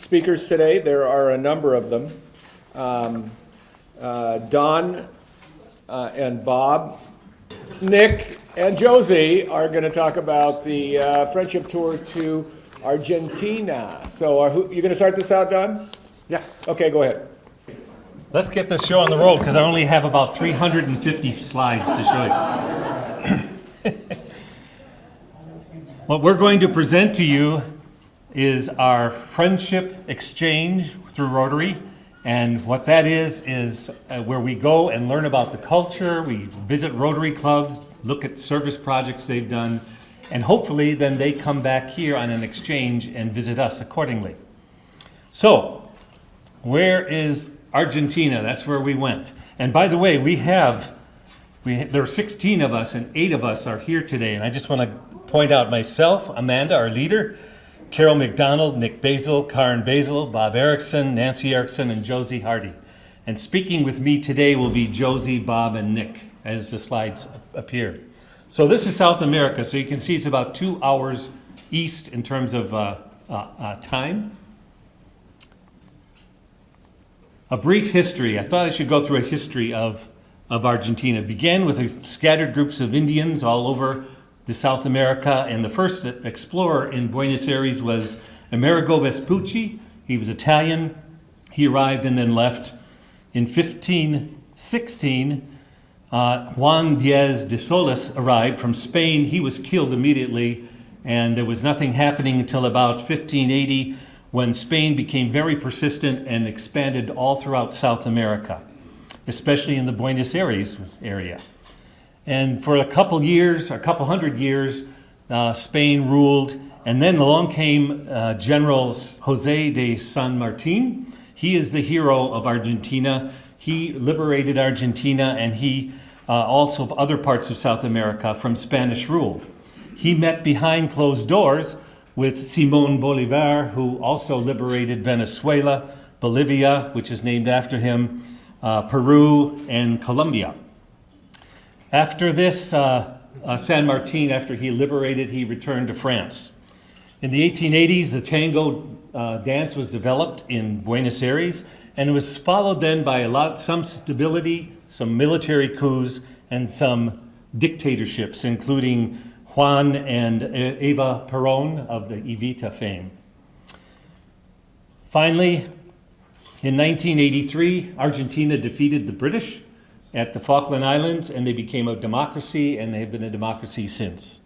speakers today. There are a number of them. Don and Bob, Nick, and Josie are going to talk about the friendship tour to Argentina. So you going to start this out, Don? Yes. Okay, go ahead. Let's get this show on the road because I only have about 350 slides to show you. What we're going to present to you is our friendship exchange through Rotary. And what that is where we go and learn about the culture, we visit Rotary Clubs, look at service projects they've done, and hopefully then they come back here on an exchange and visit us accordingly. So, where is Argentina? That's where we went. And by the way, there are 16 of us and 8 of us are here today. And I just want to point out myself, Amanda, our leader, Carol McDonald, Nick Basil, Karen Basil, Bob Erickson, Nancy Erickson, and Josie Hardy. And speaking with me today will be Josie, Bob, and Nick as the slides appear. So this is South America. So you can see it's about 2 hours east in terms of time. A brief history. I thought I should go through a history of Argentina. It began with scattered groups of Indians all over the South America, and the first explorer in Buenos Aires was Amerigo Vespucci. He was Italian. He arrived and then left. In 1516, Juan Diaz de Solis arrived from Spain. He was killed immediately, and there was nothing happening until about 1580, when Spain became very persistent and expanded all throughout South America, especially in the Buenos Aires area. And for a couple hundred years, Spain ruled, and then along came General Jose de San Martin. He is the hero of Argentina. He liberated Argentina, and he also other parts of South America from Spanish rule. He met behind closed doors with Simón Bolívar, who also liberated Venezuela, Bolivia, which is named after him, Peru, and Colombia. After this, San Martin, after he liberated, he returned to France. In the 1880s, the tango dance was developed in Buenos Aires, and it was followed then by some stability, some military coups, and some dictatorships, including Juan and Eva Perón of the Evita fame. Finally, in 1983, Argentina defeated the British at the Falkland Islands, and they became a democracy, and they have been a democracy since.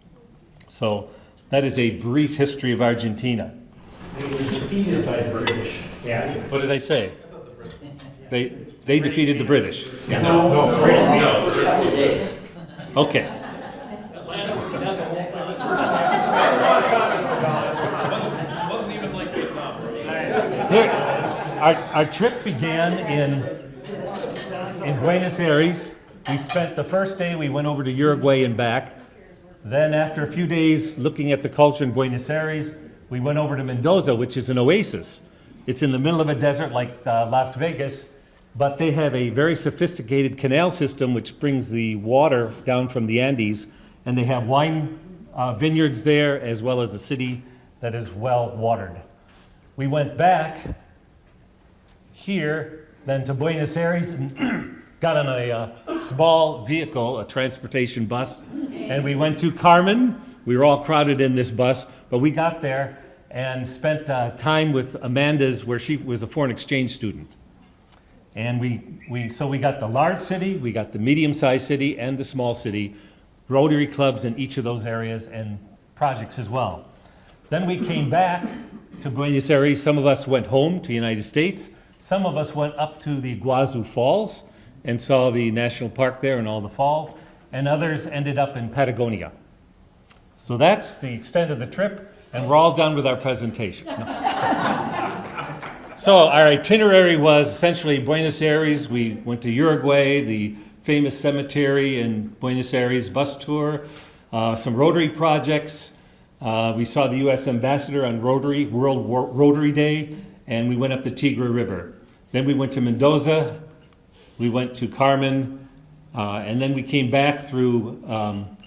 So that is a brief history of Argentina. They were defeated by the British. Yeah. What did I say? They defeated the British. Yeah. No, British. No, the first couple of days. Okay. Here, our trip began in Buenos Aires. We spent the first day, we went over to Uruguay and back. Then after a few days looking at the culture in Buenos Aires, we went over to Mendoza, which is an oasis. It's in the middle of a desert like Las Vegas, but they have a very sophisticated canal system which brings the water down from the Andes, and they have wine vineyards there as well as a city that is well watered. We went back here, then to Buenos Aires, and got on a small vehicle, a transportation bus, and we went to Carmen. We were all crowded in this bus, but we got there and spent time with Amanda's, where she was a foreign exchange student. And so we got the large city, we got the medium-sized city, and the small city, Rotary Clubs in each of those areas, and projects as well. Then we came back to Buenos Aires. Some of us went home to the United States. Some of us went up to the Iguazu Falls and saw the national park there and all the falls, and others ended up in Patagonia. So that's the extent of the trip, and we're all done with our presentation. So our itinerary was essentially Buenos Aires. We went to Uruguay, the famous cemetery in Buenos Aires, bus tour, some Rotary projects. We saw the U.S. ambassador on World Rotary Day, and we went up the Tigre River. Then we went to Mendoza, we went to Carmen, and then we came back through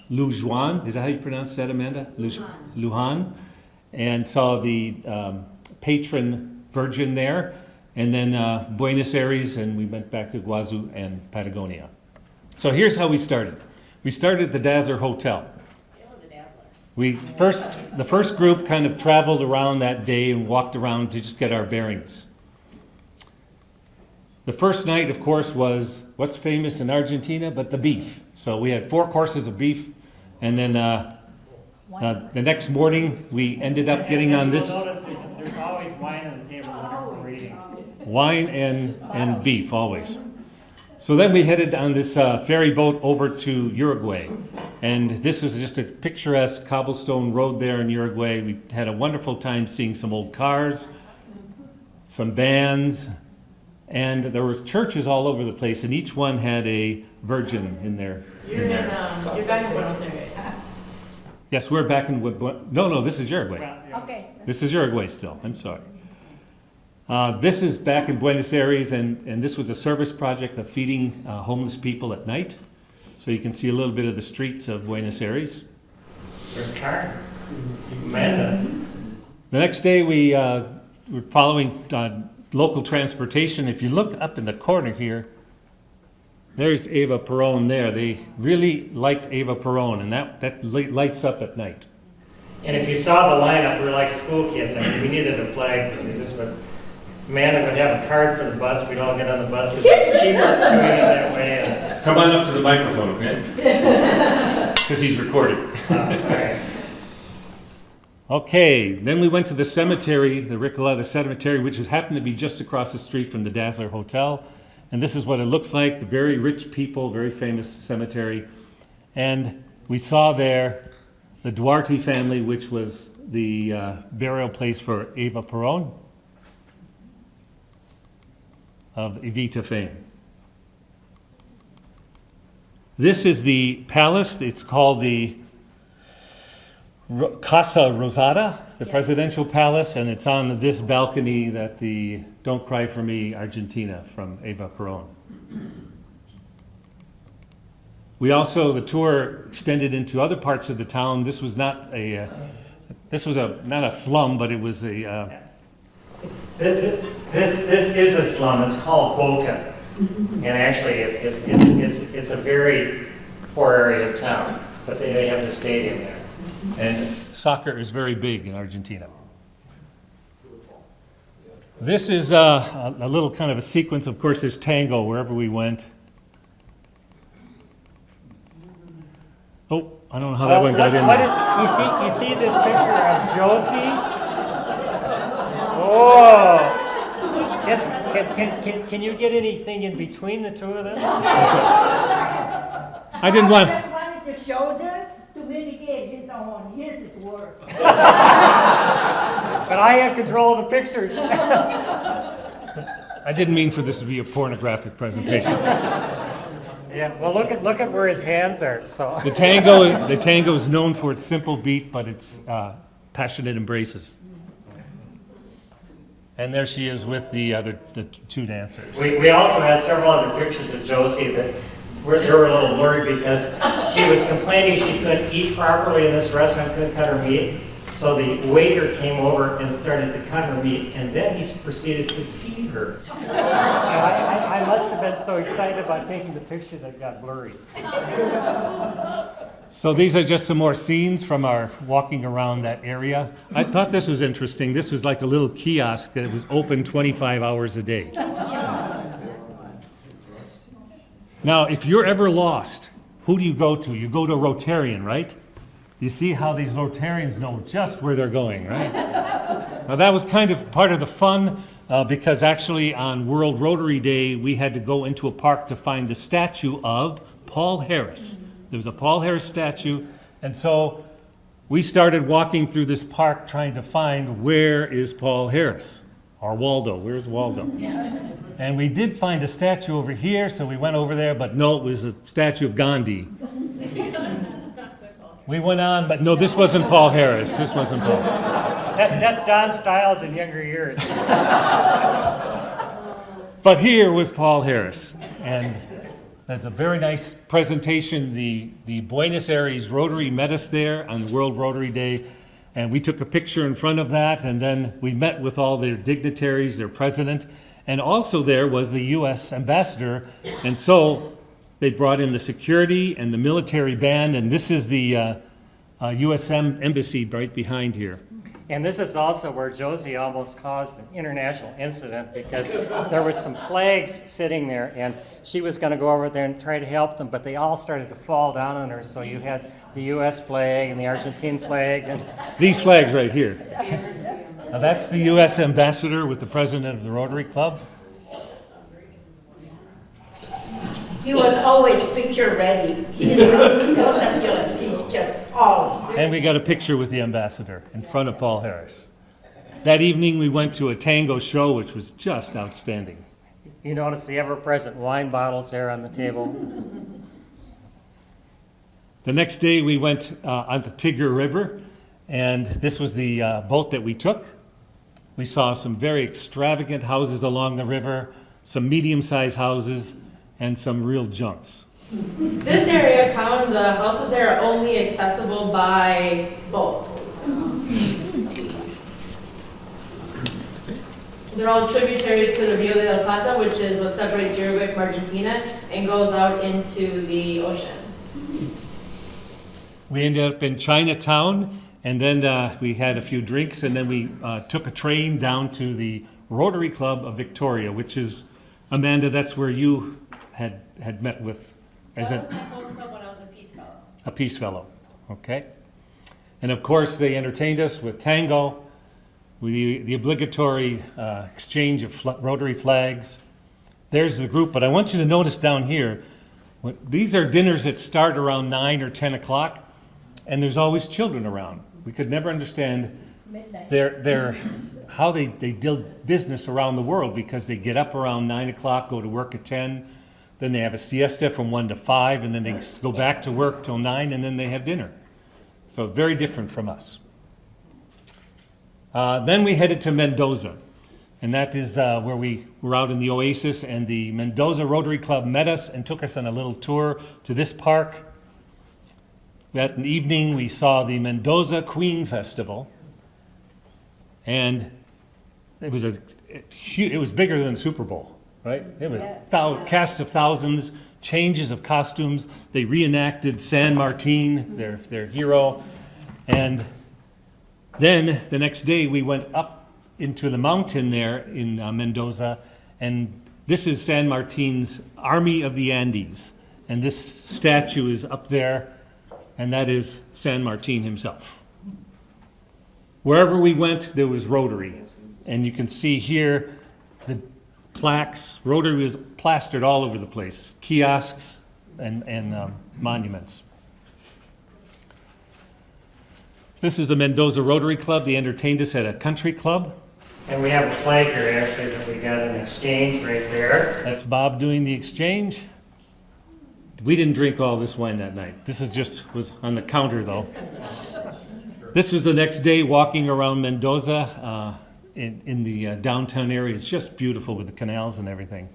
Luján. Is that how you pronounce that, Amanda? Luján. And saw the patron Virgin there, and then Buenos Aires, and we went back to Guazú and Patagonia. So here's how we started. We started at the Dazzler Hotel. The first group kind of traveled around that day and walked around to just get our bearings. The first night, of course, was what's famous in Argentina, but the beef. So we had 4 courses of beef, and then the next morning we ended up getting on this. You'll notice there's always wine on the table whenever we're eating. Wine and beef, always. So then we headed on this ferry boat over to Uruguay. And this was just a picturesque cobblestone road there in Uruguay. We had a wonderful time seeing some old cars, some bands, and there was churches all over the place, and each one had a virgin in there. You're back in Buenos Aires. Yes, we're back in... No, this is Uruguay. Well, yeah. Okay. This is Uruguay still, I'm sorry. This is back in Buenos Aires, and this was a service project of feeding homeless people at night. So you can see a little bit of the streets of Buenos Aires. There's Carmen. Amanda. The next day we were following local transportation. If you look up in the corner here, there's Eva Perón there. They really liked Eva Perón, and that lights up at night. And if you saw the lineup, we were like school kids. I mean, we needed a flag because we just would. Amanda would have a card for the bus. We'd all get on the bus because it's cheaper doing it that way. And, Come on up to the microphone, okay? Because he's recording. all right. Okay, then we went to the cemetery, the Recoleta Cemetery, which happened to be just across the street from the Dazzler Hotel. And this is what it looks like, the very rich people, very famous cemetery. And we saw there the Duarte family, which was the burial place for Eva Perón of Evita fame. This is the palace. It's called the Casa Rosada, the presidential palace, and it's on this balcony that the Don't Cry for Me, Argentina from Eva Perón. We also, the tour extended into other parts of the town. This was not a, not a slum, but it was a, This is a slum. It's called Boca. And actually, it's a very poor area of town, but they have the stadium there. and soccer is very big in Argentina. This is a little kind of a sequence. Of course, there's tango wherever we went. Oh, I don't know how that one got in What there. is, you see this picture of Josie? Oh! Can you get anything in between the two of them? I didn't want. I just wanted to show this to mitigate his own. His is worse. But I have control of the pictures. I didn't mean for this to be a pornographic presentation. Yeah, well, look at where his hands are, so. The tango is known for its simple beat, but its passionate embraces. And there she is with the two dancers. We also had several other pictures of Josie that they were a little blurry because she was complaining she couldn't eat properly in this restaurant, couldn't cut her meat. So the waiter came over and started to cut her meat, and then he proceeded to feed her. I must have been so excited about taking the picture that it got blurry. So these are just some more scenes from our walking around that area. I thought this was interesting. This was like a little kiosk that was open 25 hours a day. Now, if you're ever lost, who do you go to? You go to a Rotarian, right? You see how these Rotarians know just where they're going, right? Now, that was kind of part of the fun because actually on World Rotary Day, we had to go into a park to find the statue of Paul Harris. There was a Paul Harris statue, and so we started walking through this park trying to find where is Paul Harris, or Waldo, where's Waldo? And we did find a statue over here, so we went over there, but no, it was a statue of Gandhi. We went on, but no, this wasn't Paul Harris, this wasn't Paul. That's Don Stiles in younger years. But here was Paul Harris, and there's a very nice presentation. The Buenos Aires Rotary met us there on World Rotary Day, And we took a picture in front of that, and then we met with all their dignitaries, their president, and also there was the U.S. ambassador. And so they brought in the security and the military band, and this is the U.S. embassy right behind here. And this is also where Josie almost caused an international incident because there was some flags sitting there and she was going to go over there and try to help them, but they all started to fall down on her. So you had the U.S. flag and the Argentine flag. And These flags right here. Now that's the U.S. ambassador with the president of the Rotary Club. He was always picture ready. He's from Los Angeles. He's just always. And we got a picture with the ambassador in front of Paul Harris. That evening we went to a tango show, which was just outstanding. you notice the ever-present wine bottles there on the table. The next day we went on the Tigger River, and this was the boat that we took. We saw some very extravagant houses along the river, some medium-sized houses, and some real junks. This area of town, the houses there are only accessible by boat. They're all tributaries to the Rio de la Plata, which is what separates Uruguay from Argentina and goes out into the ocean. We ended up in Chinatown, and then we had a few drinks, and then we took a train down to the Rotary Club of Victoria, which is, Amanda, that's where you had met with, as That was my host club when I was a Peace Fellow. a peace fellow, okay? And of course, they entertained us with tango, with the obligatory exchange of Rotary flags. There's the group, but I want you to notice down here, these are dinners that start around 9 or 10 o'clock, and there's always children around. We could never understand how they deal business around the world, because they get up around 9 o'clock, go to work at 10, then they have a siesta from 1 to 5, and then they go back to work till 9, and then they have dinner. So very different from us. Then we headed to Mendoza, and that is where we were out in the oasis, and the Mendoza Rotary Club met us and took us on a little tour to this park. That evening we saw the Mendoza Queen Festival, and it was bigger than the Super Bowl. Right? It was casts of thousands, changes of costumes. They reenacted San Martin, their hero. And then the next day we went up into the mountain there in Mendoza, and this is San Martin's Army of the Andes. And this statue is up there, and that is San Martin himself. Wherever we went, there was Rotary. And you can see here the plaques. Rotary was plastered all over the place, kiosks and monuments. This is the Mendoza Rotary Club. They entertained us at a country club. And we have a flag here actually that we got in exchange right there. That's Bob doing the exchange. We didn't drink all this wine that night. This was on the counter though. This was the next day walking around Mendoza. In the downtown area. It's just beautiful with the canals and everything.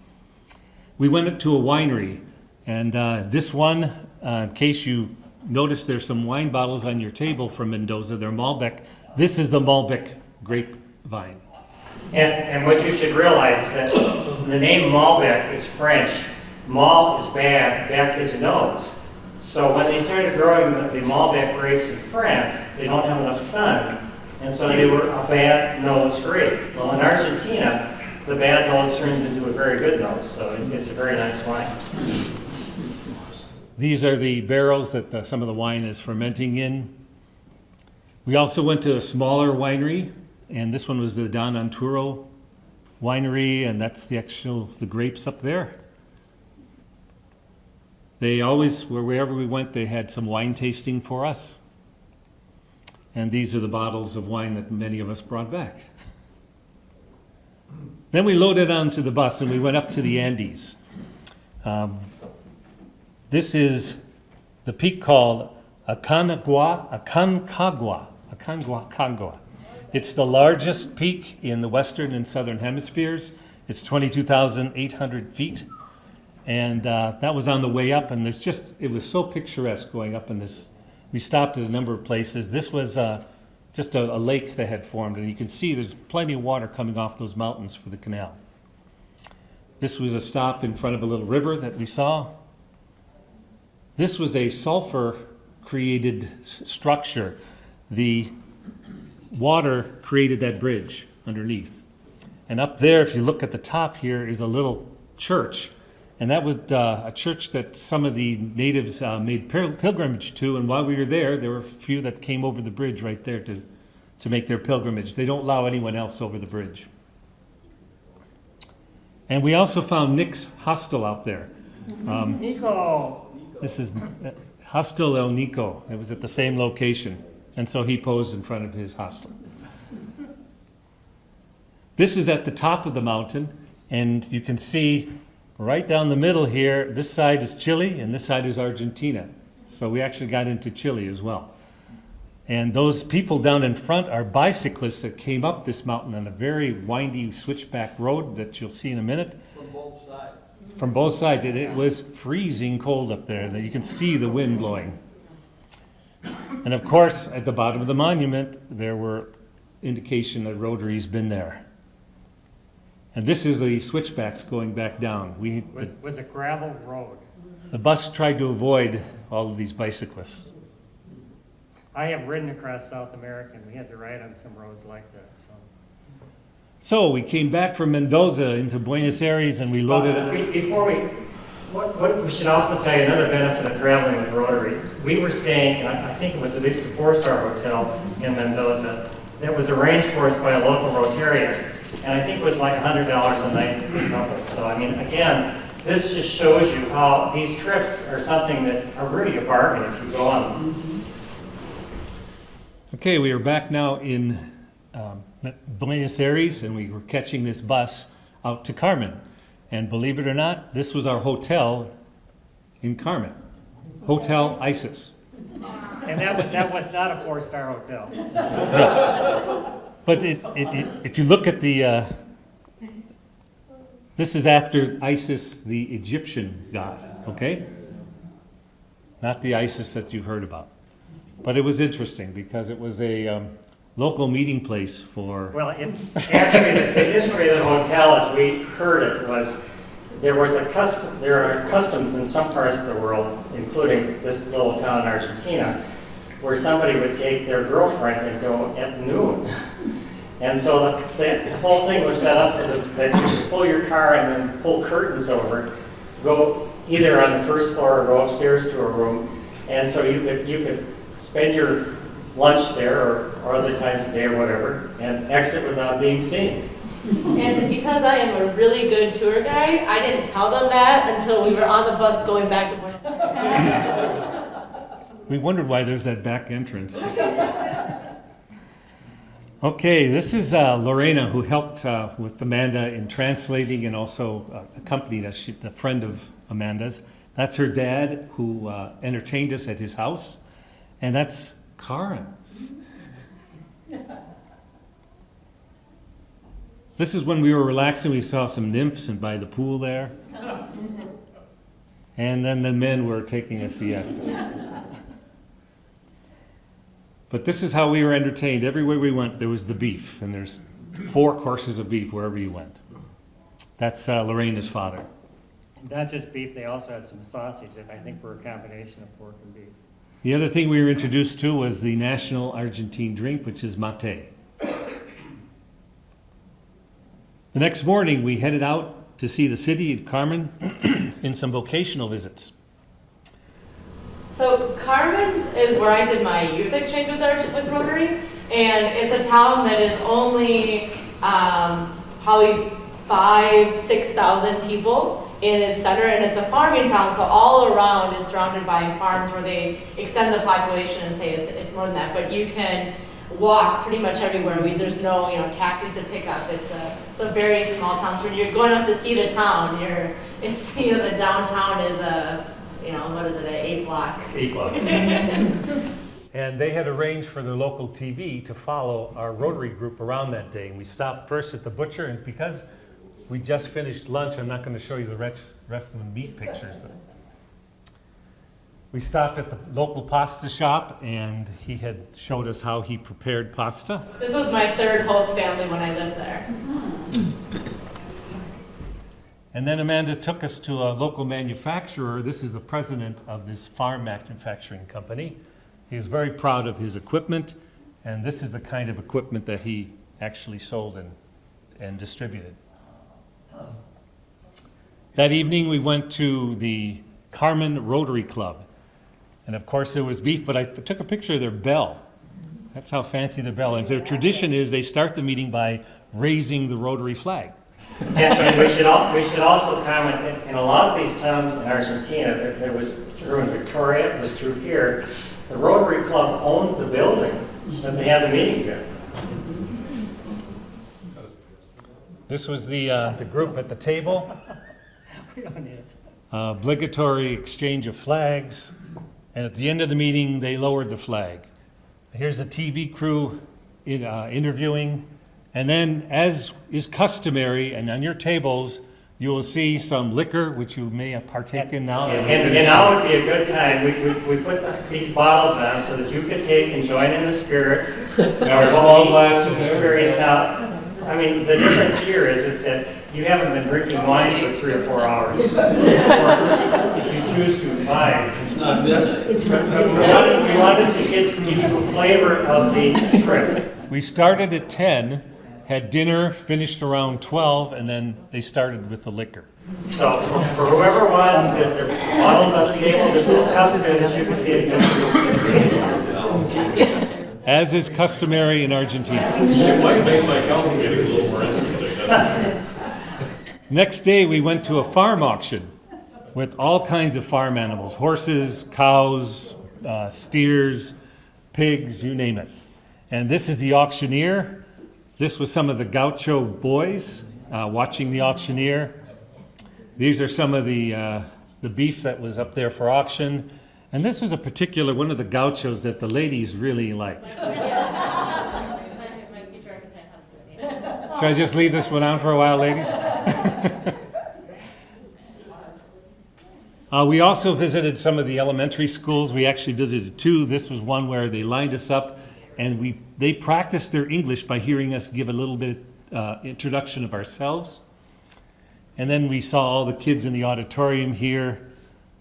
We went up to a winery, and this one, in case you notice there's some wine bottles on your table from Mendoza, they're Malbec. This is the Malbec grapevine. And what you should realize that the name Malbec is French. Mal is bad, bec is nose. So when they started growing the Malbec grapes in France, they don't have enough sun. And so they were a bad nose grape. Well, in Argentina, the bad nose turns into a very good nose, so it's a very nice wine. These are the barrels that some of the wine is fermenting in. We also went to a smaller winery, and this one was the Don Anturo winery, and that's the grapes up there. They always, wherever we went, they had some wine tasting for us. And these are the bottles of wine that many of us brought back. Then we loaded onto the bus and we went up to the Andes. This is the peak called Aconcagua. It's the largest peak in the western and southern hemispheres. It's 22,800 feet. And that was on the way up, and it was so picturesque going up in this. We stopped at a number of places. This was just a lake that had formed, and you can see there's plenty of water coming off those mountains for the canal. This was a stop in front of a little river that we saw. This was a sulfur-created structure. The water created that bridge underneath. And up there, if you look at the top here, is a little church. And that was a church that some of the natives made pilgrimage to. And while we were there were a few that came over the bridge right there to make their pilgrimage. They don't allow anyone else over the bridge. And we also found Nick's hostel out there. Nico. This is Hostel El Nico. It was at the same location. And so he posed in front of his hostel. This is at the top of the mountain. And you can see right down the middle here, this side is Chile and this side is Argentina. So we actually got into Chile as well. And those people down in front are bicyclists that came up this mountain on a very windy switchback road that you'll see in a minute. From both sides. From both sides. And it was freezing cold up there. You can see the wind blowing. And of course, at the bottom of the monument, there were indication that Rotary's been there. And this is the switchbacks going back down. Was a gravel road. The bus tried to avoid all of these bicyclists. I have ridden across South America, and we had to ride on some roads like that, so. So we came back from Mendoza into Buenos Aires and we loaded it. Before what we should also tell you, another benefit of traveling with Rotary. We were staying, and I think it was at least a 4-star hotel in Mendoza that was arranged for us by a local Rotarian. And I think it was like $100 a night per couple. So, I mean, again, this just shows you how these trips are something that are really a bargain if you go on them. Okay, we are back now in Buenos Aires and we were catching this bus out to Carmen. And believe it or not, this was our hotel in Carmen. Hotel Isis. And that was not a 4-star hotel. No. But if you look at the, this is after Isis, the Egyptian god, okay? Not the Isis that you've heard about. But it was interesting because it was a local meeting place for... Well, actually, the history of the hotel, as we heard it, was there are customs in some parts of the world, including this little town in Argentina, where somebody would take their girlfriend and go at noon. And so the whole thing was set up so that you could pull your car and then pull curtains over, go either on the first floor or go upstairs to a room. And so you could spend your lunch there or other times of the day or whatever and exit without being seen. And because I am a really good tour guide, I didn't tell them that until we were on the bus going back to Buenos Aires. We wondered why there's that back entrance. Okay, this is Lorena, who helped with Amanda in translating and also accompanied us. She's a friend of Amanda's. That's her dad, who entertained us at his house. And that's Carmen. This is when we were relaxing. We saw some nymphs and by the pool there. And then the men were taking a siesta. But this is how we were entertained. Everywhere we went, there was the beef. And there's 4 courses of beef wherever you went. That's Lorena's father. Not just beef, they also had some sausage that I think were a combination of pork and beef. The other thing we were introduced to was the national Argentine drink, which is mate. The next morning, we headed out to see the city of Carmen in some vocational visits. So Carmen is where I did my youth exchange with Rotary, and it's a town that is only probably 5,000-6,000 people in its center, and it's a farming town, so all around is surrounded by farms where they extend the population and say it's more than that, but you can walk pretty much everywhere. There's no taxis to pick up. It's a very small town. So when you're going up to see the town, the downtown is what is it, an 8 block? 8 blocks. And they had arranged for their local TV to follow our Rotary group around that day. And we stopped first at the butcher, and because we just finished lunch, I'm not going to show you the rest of the meat pictures. We stopped at the local pasta shop, and he had showed us how he prepared pasta. This was my third host family when I lived there. And then Amanda took us to a local manufacturer. This is the president of this farm manufacturing company. He was very proud of his equipment, and this is the kind of equipment that he actually sold and distributed. That evening we went to the Carmen Rotary Club. And of course there was beef, but I took a picture of their bell. That's how fancy their bell is. Their tradition is they start the meeting by raising the Rotary flag. And we should also comment that in a lot of these towns in Argentina, there was true in Victoria, it was true here, the Rotary Club owned the building that they had the meetings in. This was the group at the table. We don't need it. Obligatory exchange of flags. And at the end of the meeting, they lowered the flag. Here's the TV crew interviewing. And then, as is customary, and on your tables, you will see some liquor, which you may have partaken in now. And now would be a good time. We put these bottles on so that you could take and join in the spirit. Our small glasses there. Experience now. I mean, the difference here is that you haven't been drinking wine for 3 or 4 hours. If you choose to buy. It's not midnight. We wanted to give you a flavor of the trip. We started at 10, had dinner, finished around 12, and then they started with the liquor. So for whoever wants the bottles on the table, there's little cups there that you can see it. As is customary in Argentina. It might make my council meeting a little more interesting, doesn't it? Next day, we went to a farm auction with all kinds of farm animals, horses, cows, steers, pigs, you name it. And this is the auctioneer. This was some of the gaucho boys watching the auctioneer. These are some of the beef that was up there for auction. And this was a particular one of the gauchos that the ladies really liked. Should I just leave this one on for a while, ladies? We also visited some of the elementary schools. We actually visited 2. This was one where they lined us up, and they practiced their English by hearing us give a little bit introduction of ourselves. And then we saw all the kids in the auditorium here,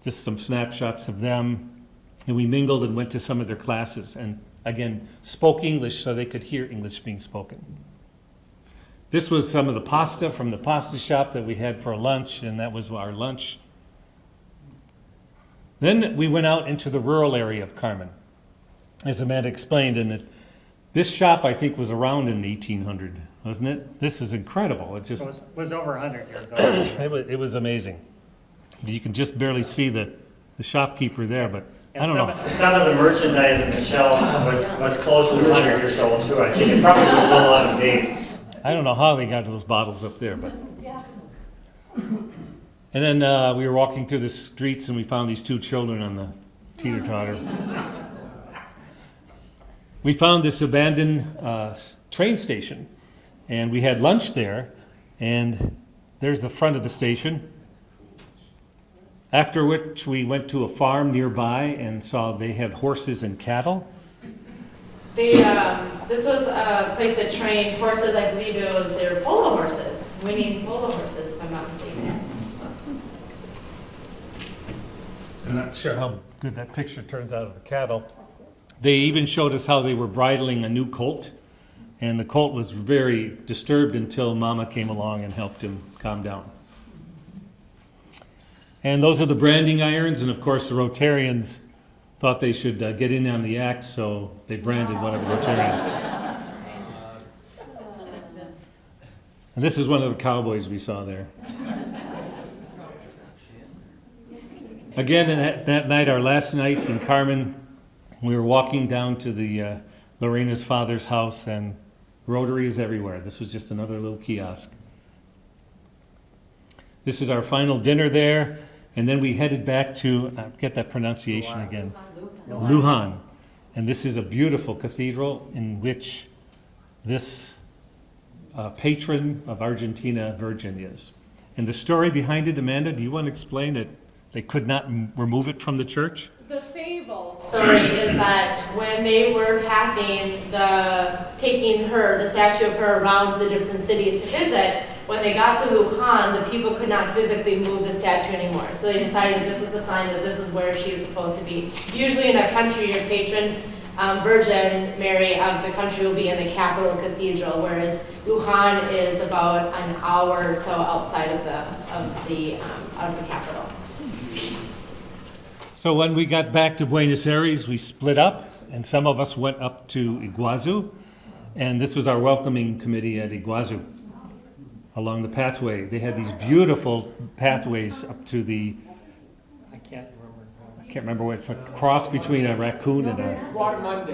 just some snapshots of them. And we mingled and went to some of their classes, and again, spoke English so they could hear English being spoken. This was some of the pasta from the pasta shop that we had for lunch, and that was our lunch. Then we went out into the rural area of Carmen, as Amanda explained, and this shop, I think, was around in 1800, wasn't it? This is incredible. It just was over 100 years old. it was amazing. You can just barely see the shopkeeper there, but I don't know. Some of the merchandise in the shelves was close to 100 years old too. I think it probably was a little out of date. I don't know how they got those bottles up there, but. And then we were walking through the streets and we found these 2 children on the teeter-totter. We found this abandoned train station, and we had lunch there, and there's the front of the station. After which we went to a farm nearby and saw they had horses and cattle. This was a place that trained horses. I believe it was their polo horses, winning polo horses, if I'm not mistaken. I'm not sure how good that picture turns out of the cattle. They even showed us how they were bridling a new colt, and the colt was very disturbed until Mama came along and helped him calm down. And those are the branding irons, and of course the Rotarians thought they should get in on the act, so they branded one of the Rotarians. And this is one of the cowboys we saw there. Again, that night, our last night in Carmen, we were walking down to the Lorena's father's house, and Rotary is everywhere. This was just another little kiosk. This is our final dinner there, and then we headed back to, get that pronunciation again, Lujan. And this is a beautiful cathedral in which this patron of Argentina, Virgin, is. And the story behind it, Amanda, do you want to explain it? They could not remove it from the church? The story is that when they were taking the statue of her around the different cities to visit, when they got to Wuhan, the people could not physically move the statue anymore. So they decided that this was the sign that this is where she is supposed to be. Usually in a country, your patron Virgin Mary of the country will be in the capital cathedral, whereas Wuhan is about an hour or so outside of the capital. So when we got back to Buenos Aires, we split up, and some of us went up to Iguazu, and this was our welcoming committee at Iguazu. Along the pathway, they had these beautiful pathways up to the, I can't remember what it's a cross between a raccoon and a. Guatemala.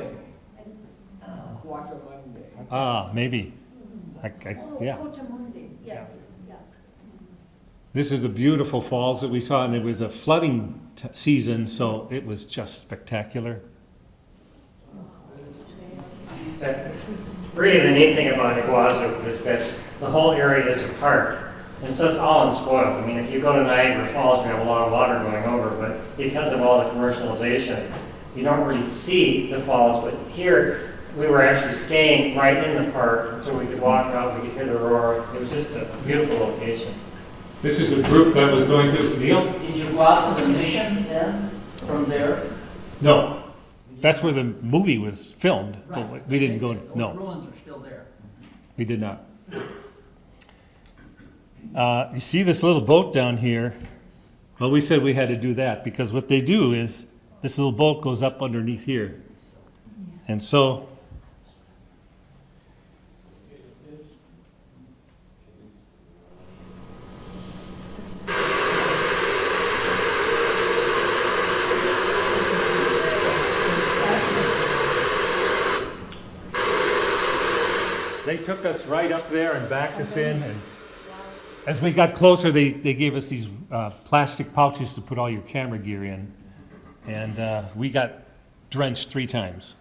Maybe. Yeah. Yes. This is the beautiful falls that we saw, and it was a flooding season, so it was just spectacular. Really, the neat thing about Iguazu is that the whole area is a park. And so it's all unspoiled. I mean, if you go to Niagara Falls, you have a lot of water going over, but because of all the commercialization, you don't really see the falls. But here, we were actually staying right in the park, and so we could walk out, we could hear the roar. It was just a beautiful location. This is the group that was going to, Neil? Did you go out to the mission then, from there? No. That's where the movie was filmed, but we didn't go, Those no, ruins are still there. we did not. You see this little boat down here? Well, we said we had to do that, because what they do is, this little boat goes up underneath here. And so, they took us right up there and backed us in, and as we got closer, they gave us these plastic pouches to put all your camera gear in, and we got drenched 3 times.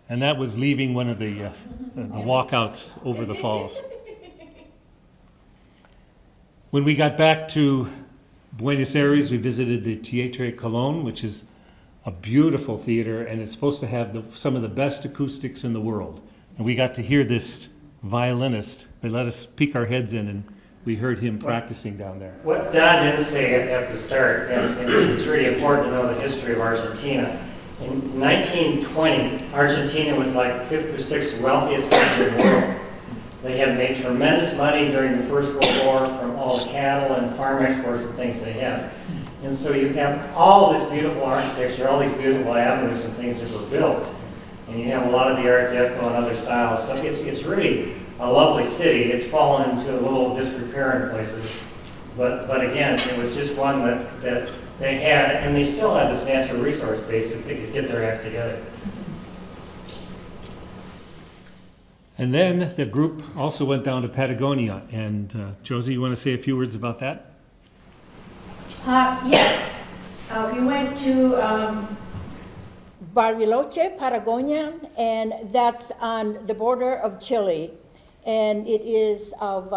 And that was leaving one of the walkouts over the falls. When we got back to Buenos Aires, we visited the Teatro Colón, which is a beautiful theater, and it's supposed to have some of the best acoustics in the world. And we got to hear this violinist. They let us peek our heads in, and we heard him practicing down there. What Don did say at the start, and it's really important to know the history of Argentina. In 1920, Argentina was like 5th or 6th wealthiest country in the world. They had made tremendous money during the First World War from all the cattle and farm exports and things they had. And so you have all this beautiful architecture, all these beautiful avenues and things that were built. And you have a lot of the Art Deco and other styles. So it's really a lovely city. It's fallen into a little disrepair in places. But again, it was just one that they had, and they still had this natural resource base if they could get their act together. And then the group also went down to Patagonia. And Josie, you want to say a few words about that? Yes. We went to Bariloche, Patagonia, and that's on the border of Chile. And it is of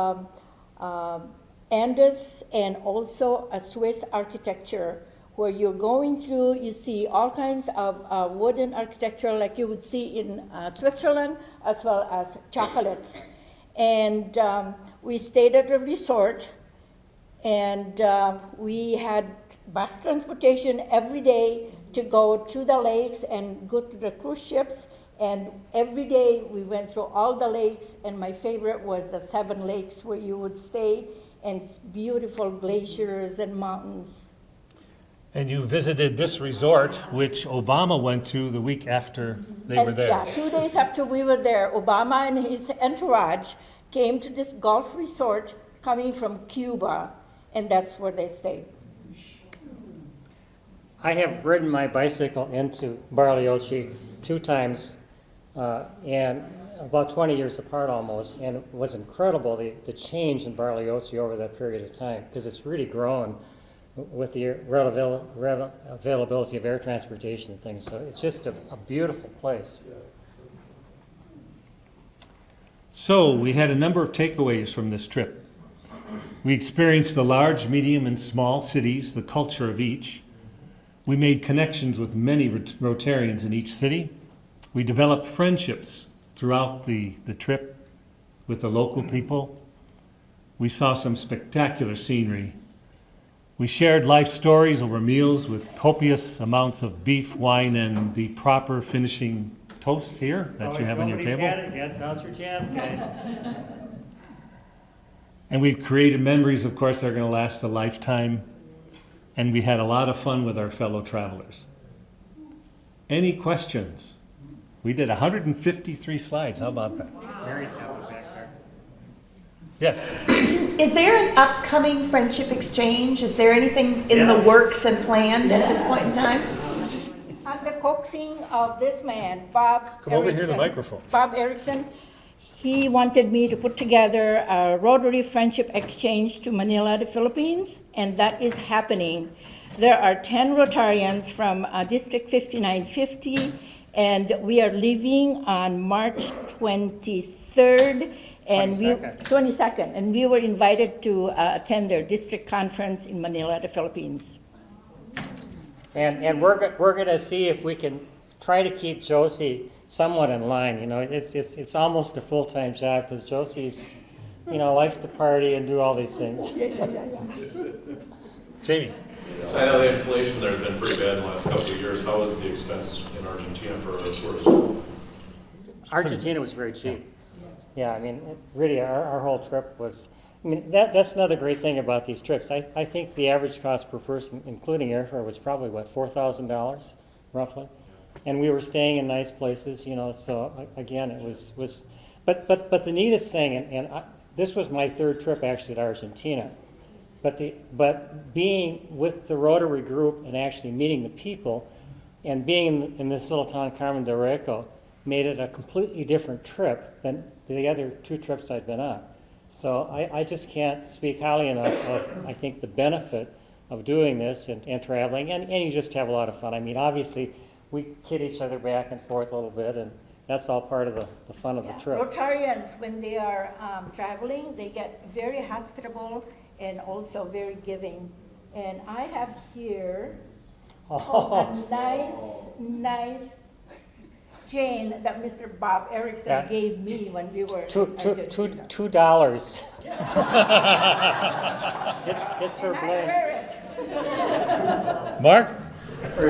Andes and also a Swiss architecture where you're going through, you see all kinds of wooden architecture like you would see in Switzerland, as well as chocolates. And we stayed at a resort, and we had bus transportation every day to go to the lakes and go to the cruise ships. And every day we went through all the lakes, and my favorite was the 7 lakes where you would stay, and beautiful glaciers and mountains. And you visited this resort, which Obama went to the week after they were there. Yeah, 2 days after we were there, Obama and his entourage came to this golf resort coming from Cuba, and that's where they stayed. I have ridden my bicycle into Bariloche 2 times, and about 20 years apart almost, and it was incredible, the change in Bariloche over that period of time, because it's really grown with the availability of air transportation and things. So it's just a beautiful place. So we had a number of takeaways from this trip. We experienced the large, medium, and small cities, the culture of each. We made connections with many Rotarians in each city. We developed friendships throughout the trip with the local people. We saw some spectacular scenery. We shared life stories over meals with copious amounts of beef, wine, and the proper finishing toasts here that you have on your table. Nobody's had it yet. Now's your chance, guys. And we've created memories, of course, that are going to last a lifetime. And we had a lot of fun with our fellow travelers. Any questions? We did 153 slides. How about that? Mary's got one back there. Yes. Is there an upcoming friendship exchange? Is there anything in the works and planned at this point in time? At the coaxing of this man, Bob Come over here to Erickson. the microphone. Bob Erickson, he wanted me to put together a Rotary Friendship Exchange to Manila, the Philippines, and that is happening. There are 10 Rotarians from District 5950, and we are leaving on March 23rd. And 22nd, and we were invited to attend their district conference in Manila, the Philippines. And we're gonna see if we can try to keep Josie somewhat in line. You know, it's almost a full-time job because Josie's, likes to party and do all these things. Jamie. So I know the inflation there's been pretty bad in the last couple of years. How was the expense in Argentina for tourists? Argentina was very cheap. Yeah, I mean, really, our whole trip was, that's another great thing about these trips. I think the average cost per person, including airfare, was probably, $4,000, roughly? And we were staying in nice places, so again, it was but the neatest thing, and this was my third trip actually to Argentina, but being with the Rotary group and actually meeting the people and being in this little town, Carmen de Reco, made it a completely different trip than the other two trips I'd been on. So I just can't speak highly enough of, I think, the benefit of doing this and traveling, and you just have a lot of fun. I mean, obviously, we kid each other back and forth a little bit, and that's all part of the fun of the trip. Rotarians, when they are traveling, they get very hospitable and also very giving. And I have here a nice chain that Mr. Bob Erickson gave me when we were $2. It's her blend. Mark?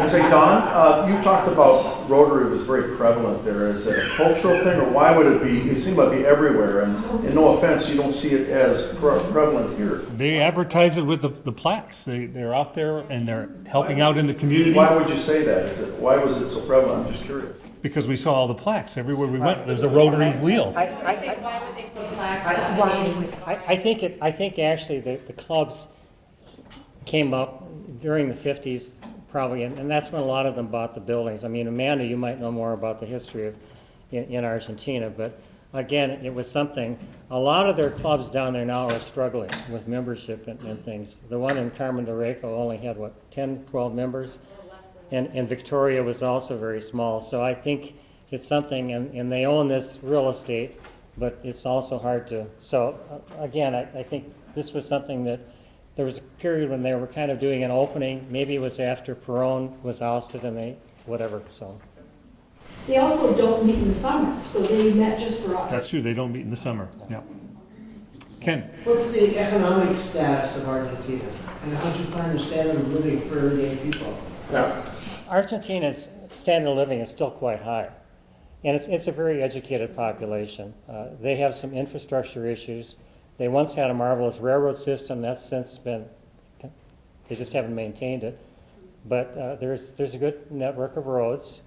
Say, Don, you talked about Rotary was very prevalent there. Is it a cultural thing, or why would it be? It seemed like it'd be everywhere, and no offense, you don't see it as prevalent here. They advertise it with the plaques. They're out there and they're helping out in the community. Why would you say that? Why was it so prevalent? I'm just curious. Because we saw all the plaques everywhere we went. There's a Rotary wheel. Why would they put plaques up? I think actually the clubs came up during the 50s probably, and that's when a lot of them bought the buildings. I mean, Amanda, you might know more about the history of in Argentina, but again, it was something. A lot of their clubs down there now are struggling with membership and things. The one in Carmen de Reco only had, 10, 12 members? And Victoria was also very small. So I think it's something, and they own this real estate, but it's also hard to. So again, I think this was something that there was a period when they were kind of doing an opening. Maybe it was after Perón was ousted and whatever, so. They also don't meet in the summer, so they met just for us. That's true. They don't meet in the summer. Yeah. Ken? What's the economic status of Argentina? And how do you find the standard of living for everyday people? Yeah. Argentina's standard of living is still quite high, and it's a very educated population. They have some infrastructure issues. They once had a marvelous railroad system. That's since been, they just haven't maintained it. But there's a good network of roads,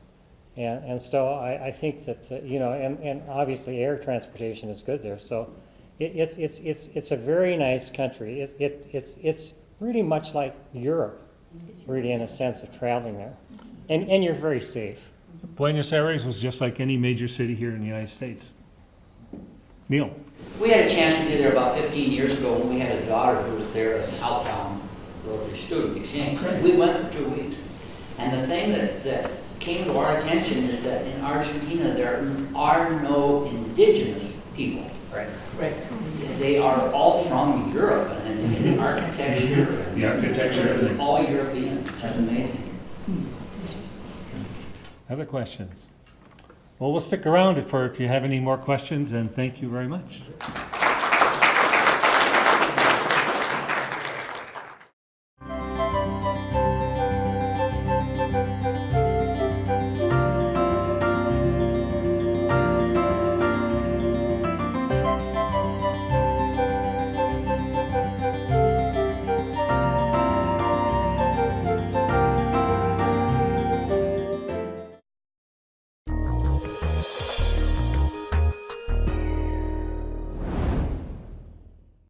and so I think that and obviously air transportation is good there. So it's a very nice country. It's really much like Europe, really, in a sense of traveling there. And you're very safe. Buenos Aires was just like any major city here in the United States. Neil? We had a chance to be there about 15 years ago when we had a daughter who was there as an outbound Rotary student exchange. We went for 2 weeks. And the thing that came to our attention is that in Argentina there are no indigenous people. Right. They are all from Europe, and in architecture, The architecture. all European. It's amazing. Other questions? Well, we'll stick around if you have any more questions, and thank you very much.